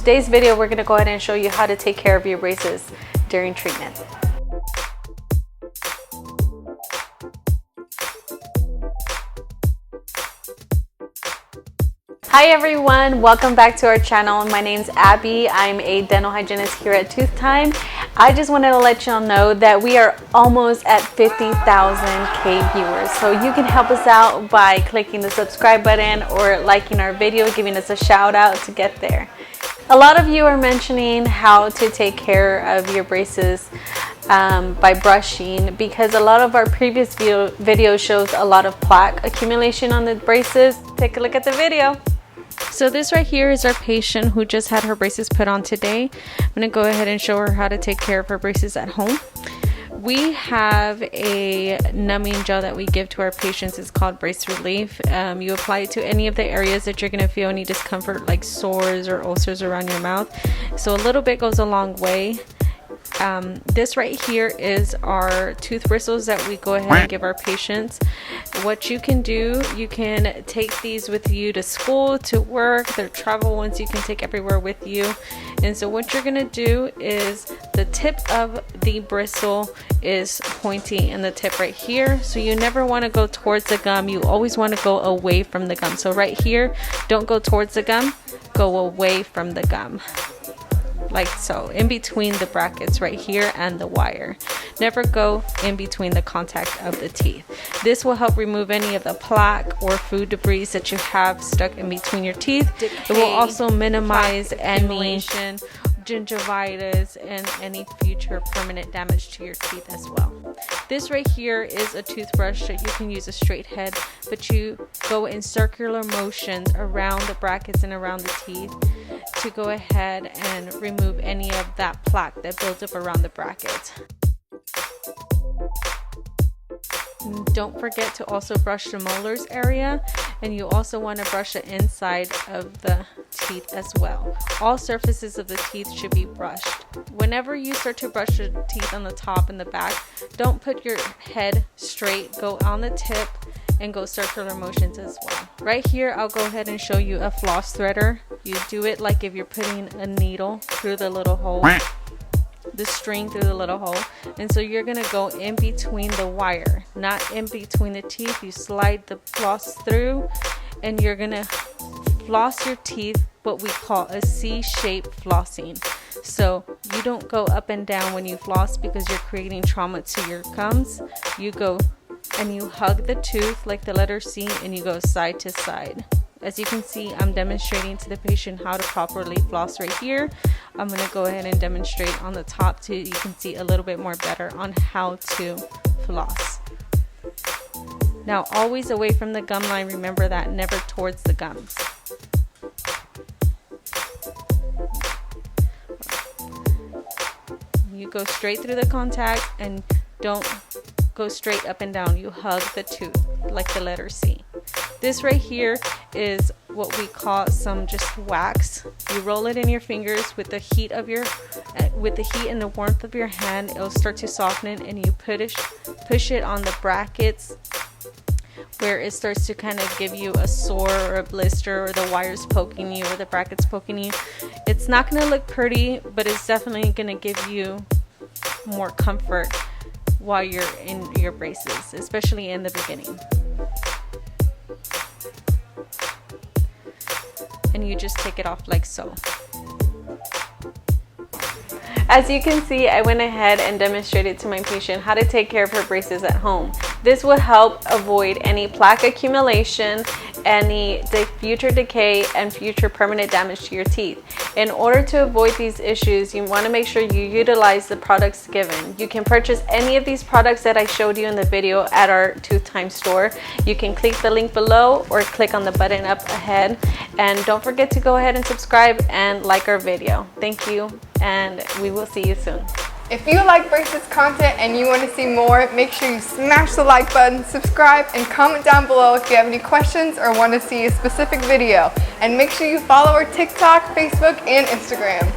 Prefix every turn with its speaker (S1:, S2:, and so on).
S1: today's video, we're going to go ahead and show you how to take care of your braces during treatment. Hi everyone, welcome back to our channel. My name's Abby. I'm a dental hygienist here at ToothTime. I just wanted to let y'all know that we are almost at 50,000 viewers. So you can help us out by clicking the subscribe button or liking our video, giving us a shout out to get there. A lot of you are mentioning how to take care of your braces by brushing, because a lot of our previous video shows a lot of plaque accumulation on the braces. Take a look at the video. So this right here is our patient who just had her braces put on today. I'm going to go ahead and show her how to take care of her braces at home. We have a numbing gel that we give to our patients. It's called Brace Relief. You apply it to any of the areas that you're going to feel any discomfort, like sores or ulcers around your mouth. So a little bit goes a long way. This right here is our tooth bristles that we go ahead and give our patients. What you can do, you can take these with you to school, to work. They're travel ones you can take everywhere with you. And so what you're going to do is the tip of the bristle is pointy in the tip right here. So you never want to go towards the gum. You always want to go away from the gum. So right here, don't go towards the gum, go away from the gum. Like so, in between the brackets right here and the wire. Never go in between the contact of the teeth. This will help remove any of the plaque or food debris that you have stuck in between your teeth. It will also minimize any gingivitis and any future permanent damage to your teeth as well. This right here is a toothbrush that you can use a straight head, but you go in circular motions around the brackets and around the teeth to go ahead and remove any of that plaque that builds up around the brackets. Don't forget to also brush the molars area, and you also want to brush the inside of the teeth as well. All surfaces of the teeth should be brushed. Whenever you start to brush your teeth on the top and the back, don't put your head straight, go on the tip and go circular motions as well. Right here, I'll go ahead and show you a floss threader. You do it like if you're putting a needle through the little hole, the string through the little hole. And so you're gonna go in between the wire, not in between the teeth. You slide the floss through and you're gonna floss your teeth, what we call a C-shaped flossing. So you don't go up and down when you floss because you're creating trauma to your gums. You go and you hug the tooth like the letter C, and you go side to side. As you can see, I'm demonstrating to the patient how to properly floss right here. I'm going to go ahead and demonstrate on the top too. You can see a little bit more better on how to floss. Now, always away from the gum line. Remember that, never towards the gums. You go straight through the contact and don't go straight up and down. You hug the tooth like the letter C. This right here is what we call some just wax. You roll it in your fingers with the heat of your, with the heat and the warmth of your hand. It'll start to soften it, and you push it on the brackets where it starts to kind of give you a sore or a blister, or the wires poking you or the brackets poking you. It's not going to look pretty, but it's definitely going to give you more comfort while you're in your braces, especially in the beginning. And you just take it off like so. As you can see, I went ahead and demonstrated to my patient how to take care of her braces at home. This will help avoid any plaque accumulation, any future decay, and future permanent damage to your teeth. In order to avoid these issues, you want to make sure you utilize the products given. You can purchase any of these products that I showed you in the video at our ToothTime store. You can click the link below or click on the button up ahead. And don't forget to go ahead and subscribe and like our video. Thank you, and we will see you soon.
S2: If you like braces content and you want to see more, make sure you smash the like button, subscribe, and comment down below if you have any questions or want to see a specific video. And make sure you follow our TikTok, Facebook, and Instagram.